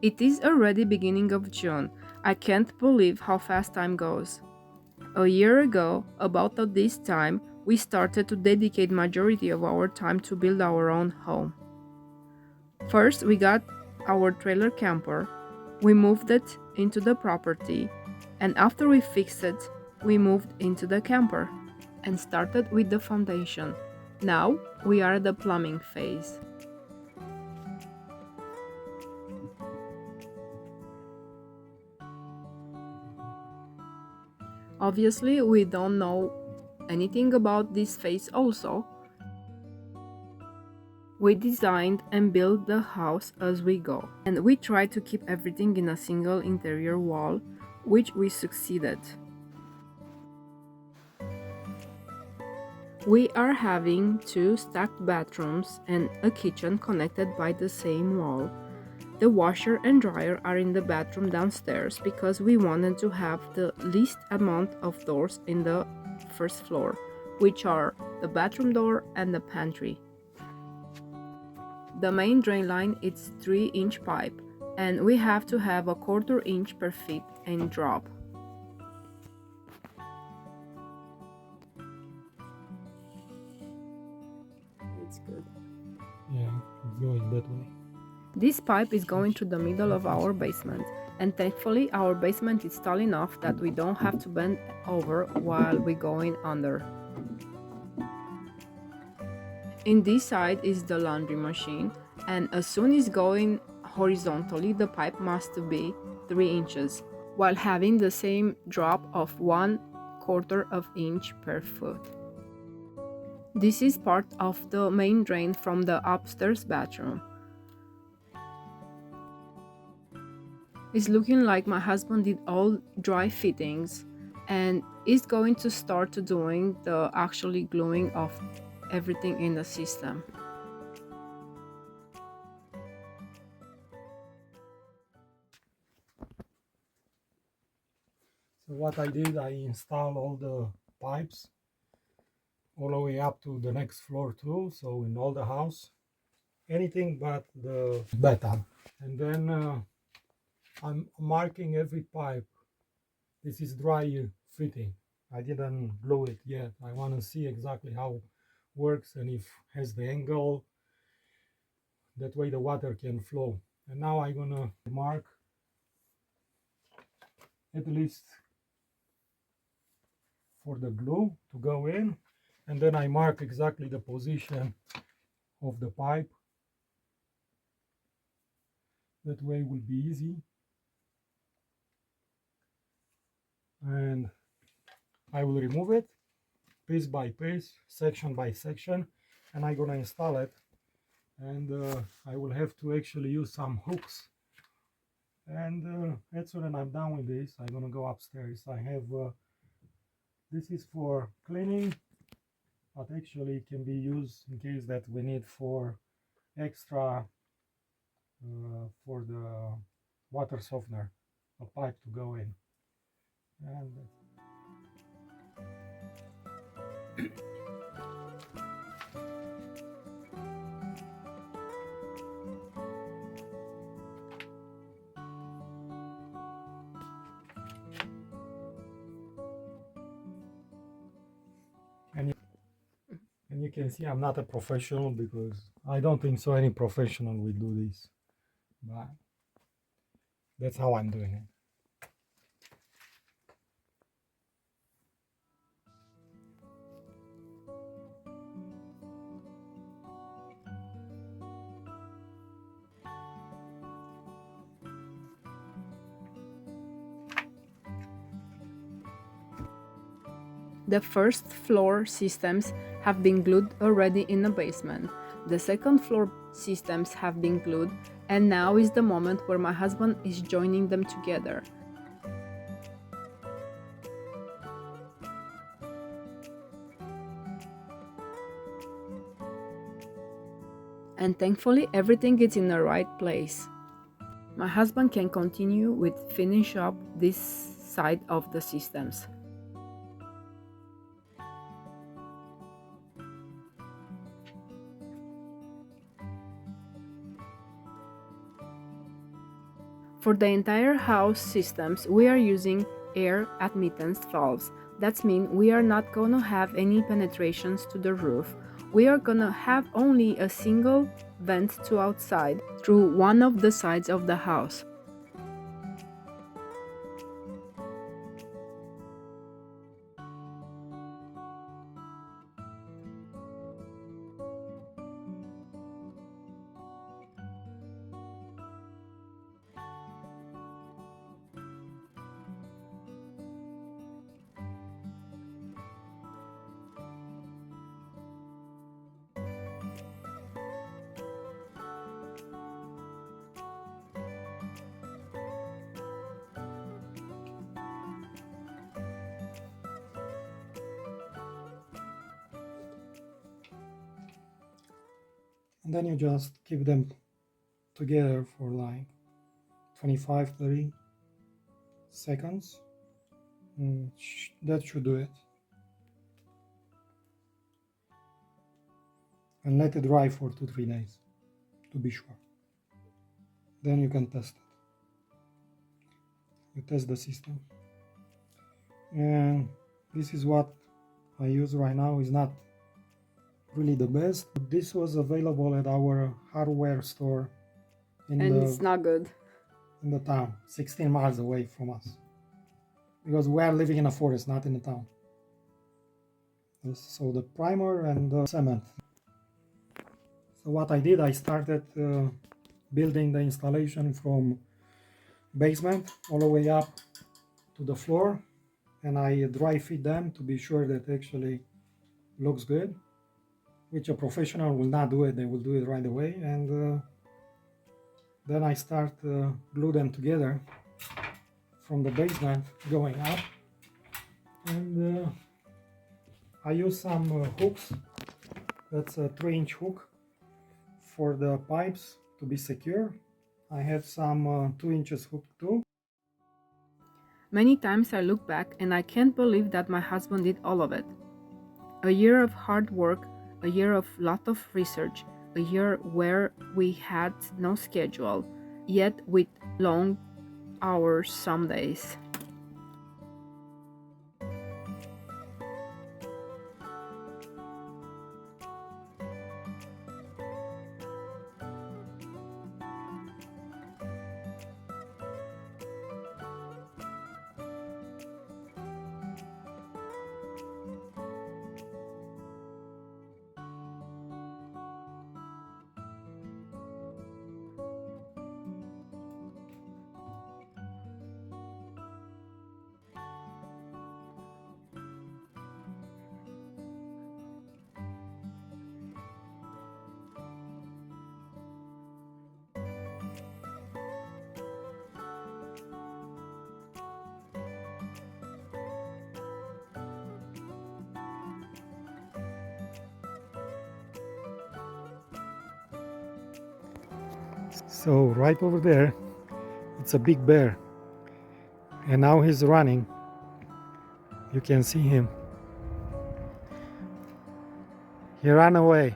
It is already beginning of June. I can't believe how fast time goes. A year ago, about at this time, we started to dedicate majority of our time to build our own home. First, we got our trailer camper. We moved it into the property, and after we fixed it, we moved into the camper and started with the foundation. Now, we are at the plumbing phase. Obviously, we don't know anything about this phase also. We designed and built the house as we go, and we tried to keep everything in a single interior wall, which we succeeded. We are having two stacked bathrooms and a kitchen connected by the same wall. The washer and dryer are in the bathroom downstairs because we wanted to have the least amount of doors in the first floor, which are the bathroom door and the pantry. The main drain line is 3-inch pipe, and we have to have a 1/4 inch per feet and drop. It's good. Yeah, it's going that way. This pipe is going through the middle of our basement, and thankfully our basement is tall enough that we don't have to bend over while we're going under. In this side is the laundry machine, and as soon as going horizontally, the pipe must be 3 inches, while having the same drop of 1/4 of inch per foot. This is part of the main drain from the upstairs bathroom. It's looking like my husband did all dry fittings and is going to start to doing the actually gluing of everything in the system. So what I did, I installed all the pipes all the way up to the next floor too. So in all the house, anything but the bathtub. And then I'm marking every pipe. This is dry fitting. I didn't glue it yet. I want to see exactly how works and if has the angle. That way the water can flow. And now I'm gonna mark at least for the glue to go in, and then I mark exactly the position of the pipe. That way it will be easy. And I will remove it piece by piece, section by section, and I'm gonna install it. And I will have to actually use some hooks. And as soon as I'm done with this, I'm gonna go upstairs. I have this is for cleaning, but actually it can be used in case that we need for extra for the water softener, a pipe to go in. And and you, and you can see I'm not a professional because I don't think so any professional will do this, but that's how I'm doing it. The first floor systems have been glued already in the basement. The second floor systems have been glued, and now is the moment where my husband is joining them together. And thankfully everything is in the right place. My husband can continue with finish up this side of the systems. For the entire house systems, we are using air admittance valves. That means we are not gonna have any penetrations to the roof. We are gonna have only a single vent to outside through one of the sides of the house. And then you just keep them together for like 25-30 seconds. That should do it. And let it dry for 2-3 days to be sure. Then you can test it. You test the system. And this is what I use right now. Is not really the best. This was available at our hardware store in It's not good. in the town, 16 miles away from us, because we are living in a forest, not in a town. So the primer and the cement. So what I did, I started building the installation from basement all the way up to the floor, and I dry fit them to be sure that actually looks good, which a professional will not do it. They will do it right away. And then I start glue them together from the basement going up. And I use some hooks. That's a 3-inch hook for the pipes to be secure. I have some 2 inches hook too. Many times I look back and I can't believe that my husband did all of it. A year of hard work, a year of lot of research, a year where we had no schedule, yet with long hours some days. So right over there, it's a big bear, and now he's running. You can see him. He ran away.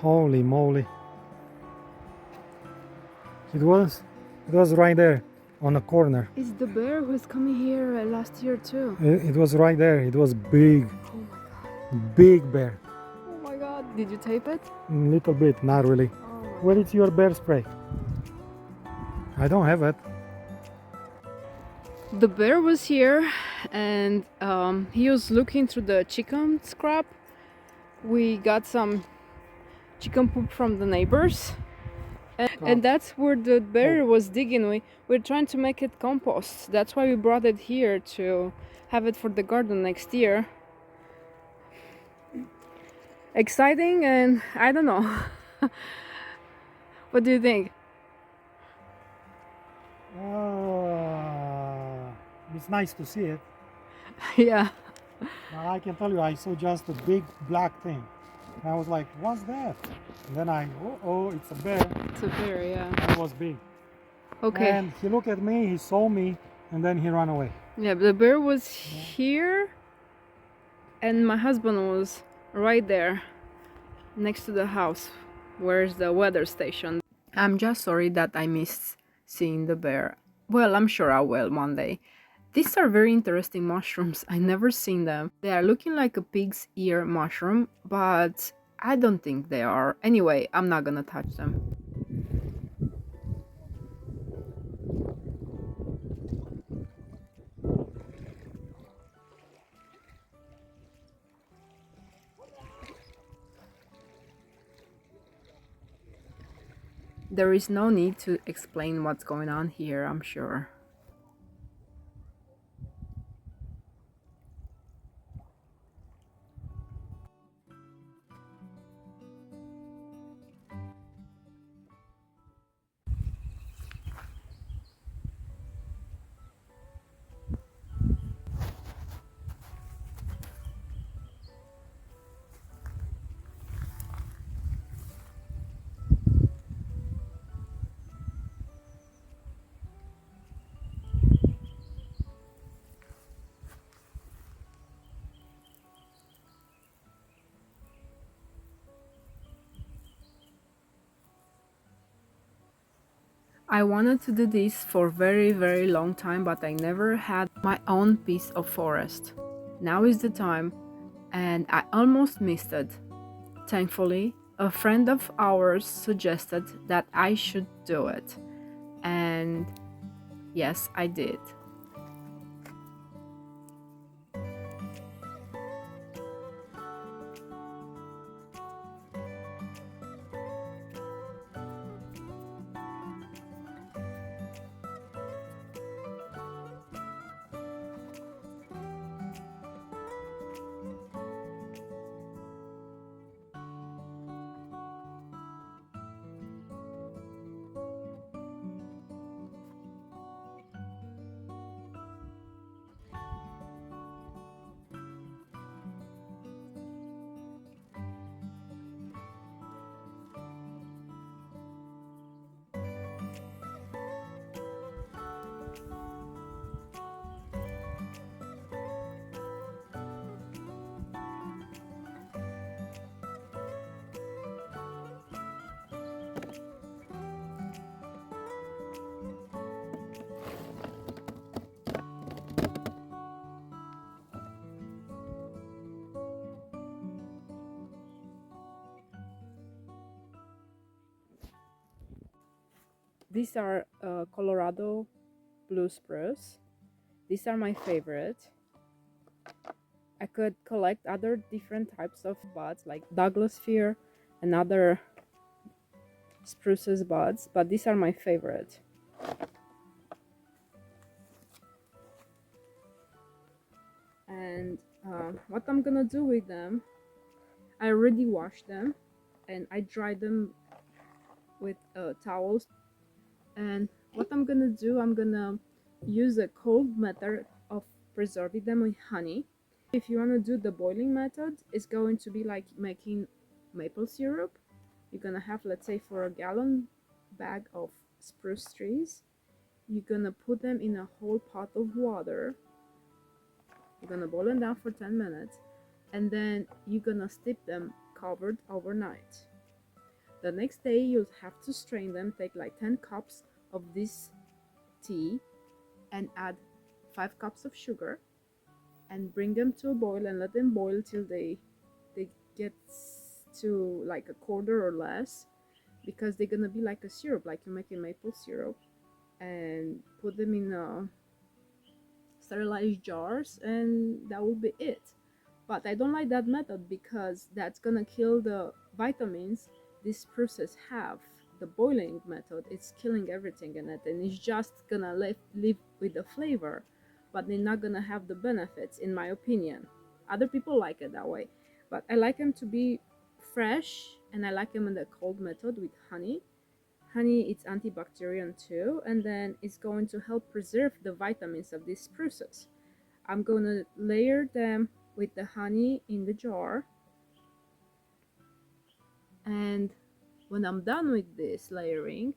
Holy moly! It was right there on the corner. It's the bear who's coming here last year too. It was right there. It was big, Oh my god. big bear. Oh my god. Did you tape it? Little bit, not really. Oh my Where is your bear spray? I don't have it. The bear was here and he was looking through the chicken scrap. We got some chicken poop from the neighbors, and that's where the bear was digging. We're trying to make it compost. That's why we brought it here, to have it for the garden next year. Exciting, and I don't know. What do you think? It's nice to see it. Yeah. Now I can tell you, I saw just a big black thing. And I was like, what's that? And then oh, it's a bear. It's a bear, yeah. It was big. Okay. And he looked at me, he saw me, and then he ran away. Yeah, the bear was here, and my husband was right there, next to the house, where's the weather station. I'm just sorry that I missed seeing the bear. Well, I'm sure I will one day. These are very interesting mushrooms. I never seen them. They are looking like a pig's ear mushroom, but I don't think they are. Anyway, I'm not gonna touch them. There is no need to explain what's going on here, I'm sure. I wanted to do this for very long time, but I never had my own piece of forest. Now is the time, and I almost missed it. Thankfully, a friend of ours suggested that I should do it, and yes, I did. These are Colorado blue spruce. These are my favorite. I could collect other different types of buds like Douglas fir and other spruces buds, but these are my favorite. And what I'm gonna do with them, I already washed them and I dried them with towels. And what I'm gonna do, I'm gonna use a cold method of preserving them with honey. If you want to do the boiling method, it's going to be like making maple syrup. You're gonna have, let's say, for a gallon bag of spruce trees, you're gonna put them in a whole pot of water. You're gonna boil them down for 10 minutes, and then you're gonna steep them covered overnight. The next day, you'll have to strain them, take like 10 cups of this tea, and add 5 cups of sugar, and bring them to a boil and let them boil till they get to like a quarter or less, because they're gonna be like a syrup, like you're making maple syrup. And put them in sterilized jars, and that will be it. But I don't like that method because that's gonna kill the vitamins these spruces have. The boiling method, it's killing everything in it, and it's just gonna live with the flavor, but they're not gonna have the benefits, in my opinion. Other people like it that way, but I like them to be fresh, and I like them in the cold method with honey. Honey, it's antibacterial too, and then it's going to help preserve the vitamins of these spruces. I'm going to layer them with the honey in the jar, and when I'm done with this layering,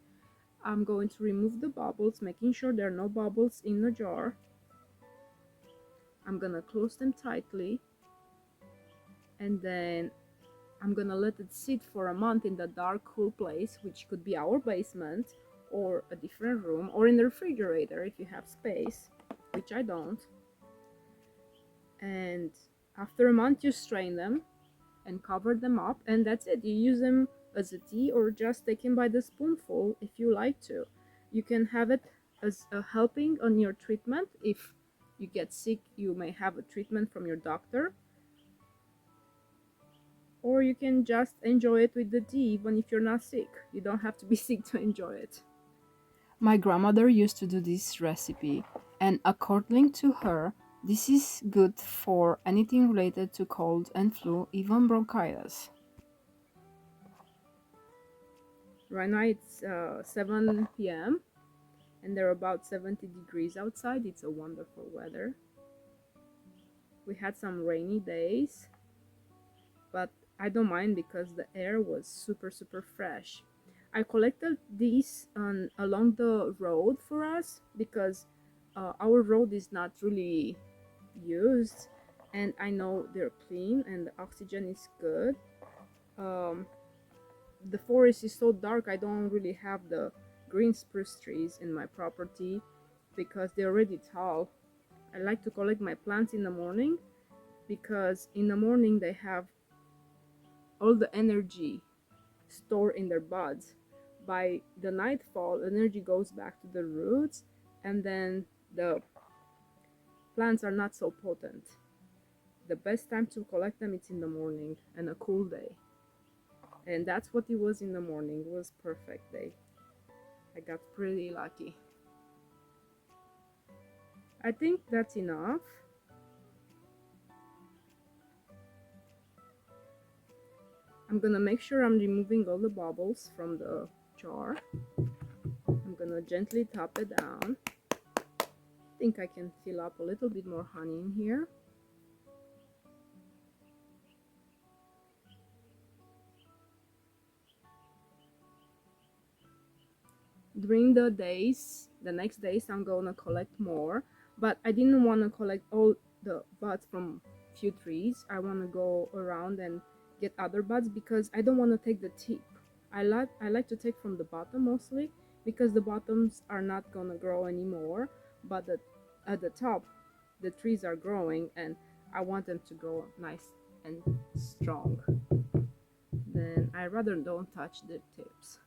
I'm going to remove the bubbles, making sure there are no bubbles in the jar. I'm gonna close them tightly, and then I'm gonna let it sit for a month in the dark, cool place, which could be our basement, or a different room, or in the refrigerator if you have space, which I don't. And after a month you strain them and cover them up, and that's it. You use them as a tea or just take them by the spoonful if you like to. You can have it as a helping on your treatment. If you get sick, you may have a treatment from your doctor, or you can just enjoy it with the tea even if you're not sick. You don't have to be sick to enjoy it. My grandmother used to do this recipe, and according to her, this is good for anything related to cold and flu, even bronchitis. Right now it's 7 p.m. and there are about 70 degrees outside. It's a wonderful weather. We had some rainy days, but I don't mind because the air was super fresh. I collected these along the road for us because our road is not really used, and I know they're clean and the oxygen is good. Um, the forest is so dark, I don't really have the green spruce trees in my property because they're already tall. I like to collect my plants in the morning because in the morning they have all the energy stored in their buds. By the nightfall, energy goes back to the roots, and then the plants are not so potent. The best time to collect them is in the morning and a cool day. And that's what it was in the morning. It was perfect day. I got pretty lucky. I think that's enough. I'm gonna make sure I'm removing all the bubbles from the jar. I'm gonna gently top it down. I think I can fill up a little bit more honey in here. During the days, the next days, I'm gonna collect more, but I didn't want to collect all the buds from few trees. I want to go around and get other buds because I don't want to take the tip. I like to take from the bottom mostly because the bottoms are not gonna grow anymore, but at the top the trees are growing and I want them to grow nice and strong. Then I rather don't touch the tips.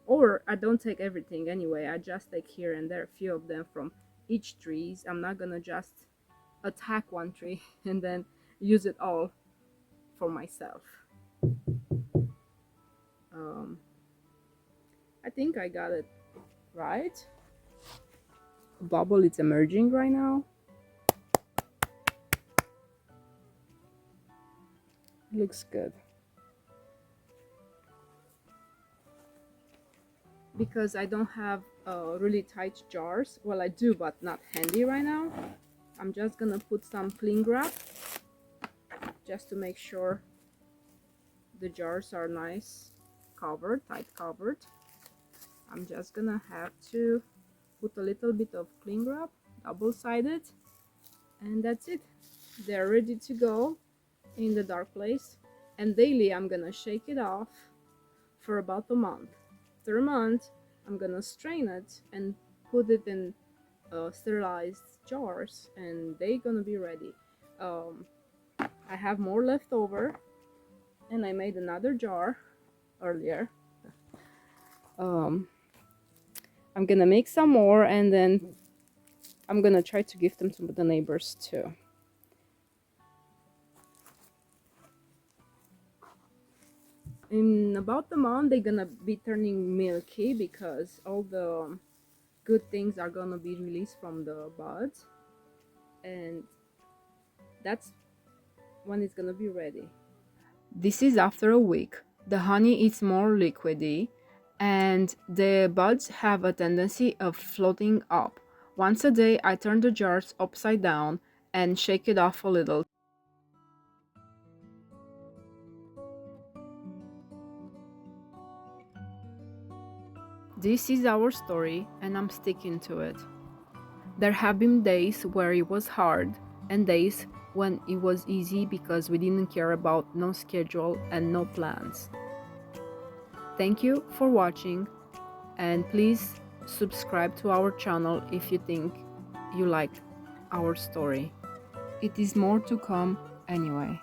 Or I don't take everything anyway. I just take here and there a few of them from each trees. I'm not gonna just attack one tree and then use it all for myself. I think I got it right. A bubble is emerging right now. Looks good. Because I don't have really tight jars. Well, I do, but not handy right now. I'm just gonna put some cling wrap just to make sure the jars are nice covered, tight covered. I'm just gonna have to put a little bit of cling wrap, double-sided, and that's it. They're ready to go in the dark place. And daily I'm gonna shake it off for about a month. After a month, I'm gonna strain it and put it in sterilized jars, and they're gonna be ready. I have more left over, and I made another jar earlier. I'm gonna make some more, and then I'm gonna try to give them to the neighbors too. In about a month, they're gonna be turning milky because all the good things are gonna be released from the buds, and that's when it's gonna be ready. This is after a week. The honey is more liquidy and the buds have a tendency of floating up. Once a day I turn the jars upside down and shake it off a little. This is our story and I'm sticking to it. There have been days where it was hard and days when it was easy because we didn't care about no schedule and no plans. Thank you for watching And please subscribe to our channel if you think you like our story. It is more to come anyway.